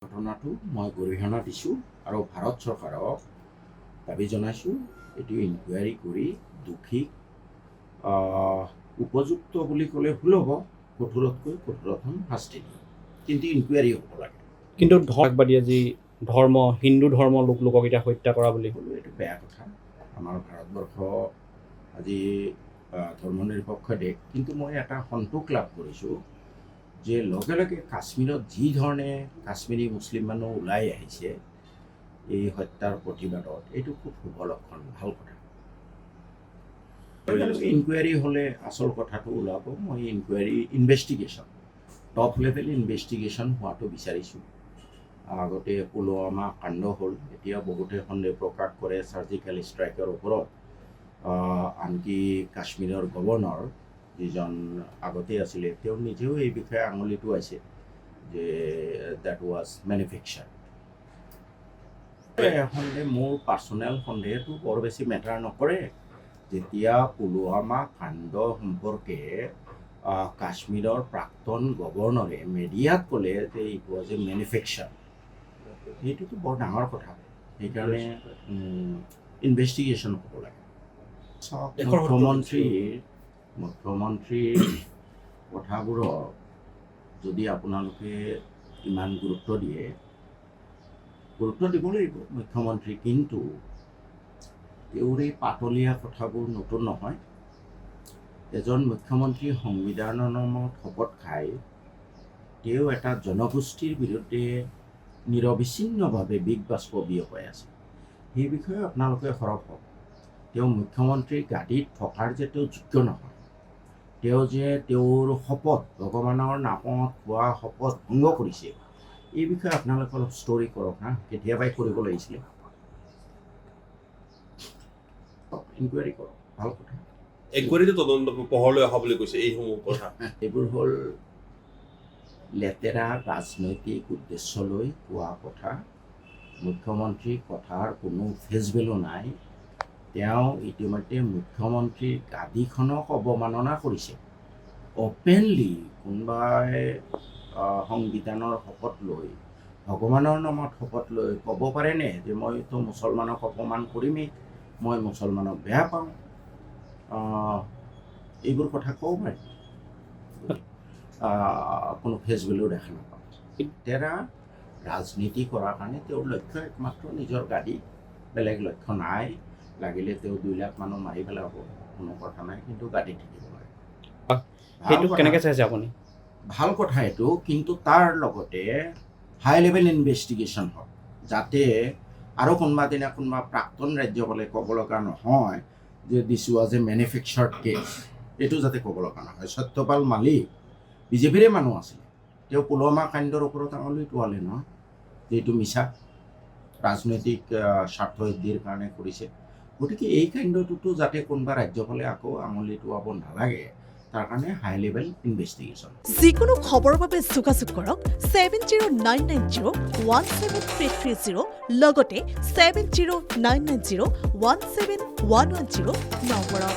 ঘটনাটো মই গৰিহণা দিছোঁ আৰু ভাৰত চৰকাৰক দাবী জনাইছোঁ এইটো ইনকুৱাৰী কৰি দোষীক উপযুক্ত বুলি ক'লে ভুল হ'ব, কঠোৰতকৈ কঠোৰতম শাস্তি দিয়ে, কিন্তু ইনকুৱাৰী হ'ব লাগে। কিন্তু ধৰ্মবাদী আজি হিন্দু ধৰ্ম লোকক এতিয়া হত্যা কৰা বুলি ক'লোঁ এইটো বেয়া কথা। আমাৰ ভাৰতবৰ্ষ আজি ধৰ্মনিৰপেক্ষ দেশ, কিন্তু মই এটা সন্তোষ লাভ কৰিছোঁ যে লগে লগে কাশ্মীৰত যি ধৰণে কাশ্মীৰী মুছলিম মানুহ ওলাই আহিছে এই হত্যাৰ প্ৰতিবাদত, এইটো খুব শুভ লক্ষণ, ভাল কথা। ইনকুৱাৰী হ'লে আচল কথাটো ওলাব। মই ইনভেষ্টিগেশ্যন টপ লেভেল ইনভেষ্টিগেশ্যন হোৱাটো বিচাৰিছোঁ। আগতে পুলৱামা কাণ্ড হ'ল, এতিয়া বহুতে সন্দেহ প্ৰকাশ কৰে চাৰ্জিকেল ষ্ট্ৰাইকৰ ওপৰত। আনকি কাশ্মীৰৰ গভৰ্ণৰ যিজন আগতে আছিলে তেওঁ নিজেও এই বিষয়ে আঙুলি টোৱাইছে যে দেট ৱাজ মেনুফেকচাৰ। সন্দেহ, মোৰ পাৰ্চনেল সন্দেহটো বৰ বেছি মেটাৰ নকৰে। যেতিয়া পুলৱামা কাণ্ড সম্পৰ্কে কাশ্মীৰৰ প্ৰাক্তন গভৰ্ণৰে মিডিয়াত ক'লে যে ইট ৱাজ এ মেনুফেকচাৰ, সেইটোতো বৰ ডাঙৰ কথা। সেইকাৰণে ইনভেষ্টিগেশ্যন হ'ব লাগে। মুখ্যমন্ত্ৰীৰ কথাবোৰক যদি আপোনালোকে ইমান গুৰুত্ব দিয়ে, গুৰুত্ব দিব লাগিব মুখ্যমন্ত্ৰী, কিন্তু তেওঁৰ এই পাতলীয়া কথাবোৰ নতুন নহয়। এজন মুখ্যমন্ত্ৰী সংবিধানৰ নামত শপত খাই তেওঁ এটা জনগোষ্ঠীৰ বিৰুদ্ধে নিৰবিচ্ছিন্নভাৱে বিগ বাষ্প বিয়পাই আছে। সেই বিষয়ে আপোনালোকে সৰব হওক। তেওঁ মুখ্যমন্ত্ৰীৰ গাদীত থকাৰ যে তেওঁ যোগ্য নহয়, তেওঁ যে তেওঁৰ শপত, ভগৱানৰ নামত খোৱা শপত ভংগ কৰিছে, এই বিষয়ে আপোনালোকে অলপ ষ্টৰি কৰক না। কেতিয়াবাই কৰিব লাগিছিলে। ইনকুৱাৰী কৰক, ভাল কথা। ইনকুৱাৰীটো তদন্ত পোহৰলৈ অহা বুলি কৈছে এইসমূহ কথা। এইবোৰ হ'ল লেতেৰা ৰাজনৈতিক উদ্দেশ্য লৈ কোৱা কথা। মুখ্যমন্ত্ৰীৰ কথাৰ কোনো ফেচ ভেলু নাই। তেওঁ ইতিমধ্যে মুখ্যমন্ত্ৰীৰ গাদীখনক অৱমাননা কৰিছে। অপেনলি কোনোবাই সংবিধানৰ শপত লৈ, ভগৱানৰ নামত শপত লৈ ক'ব পাৰেনে যে মইতো মুছলমানক অপমান কৰিমেই, মই মুছলমানক বেয়া পাওঁ, এইবোৰ কথা ক'ব পাৰে? কোনো ফেচ ভেলু দেখা নাপাওঁ। তেৰা ৰাজনীতি কৰাৰ কাৰণে তেওঁৰ লক্ষ্য একমাত্ৰ নিজৰ গাদী, বেলেগ লক্ষ্য নাই। লাগিলে তেওঁ 2 লাখ মানুহ মাৰি পেলাব, কোনো কথা নাই, কিন্তু গাদী থাকিব লাগে। সেইটো কেনেকৈ চাইছে আপুনি? ভাল কথা এইটো, কিন্তু তাৰ লগতে হাই লেভেল ইনভেষ্টিগেশ্যন হওক, যাতে আৰু কোনোবা দিনা কোনোবা প্ৰাক্তন ৰাজ্যপালে ক'ব লগা নহয় যে দিছ ৱাজ এ মেনুফেকচাৰ্ড কেছ, এইটো যাতে ক'ব লগা নহয়। সত্যপাল মালিক বিজেপিৰে মানুহ আছিলে, তেওঁ পুলৱামা কাণ্ডৰ ওপৰত আঙুলি টোৱালে নহয় যে এইটো মিছা, ৰাজনৈতিক স্বাৰ্থ সিদ্ধিৰ কাৰণে কৰিছে। গতিকে এই কাণ্ডটোতো যাতে কোনোবা ৰাজ্যপালে আকৌ আঙুলি টোৱাব নালাগে, তাৰ কাৰণে হাই লেভেল ইনভেষ্টিগেশ্যন। যিকোনো খবৰৰ বাবে যোগাযোগ কৰক 7099017330 লগতে 7099017110 নম্বৰত।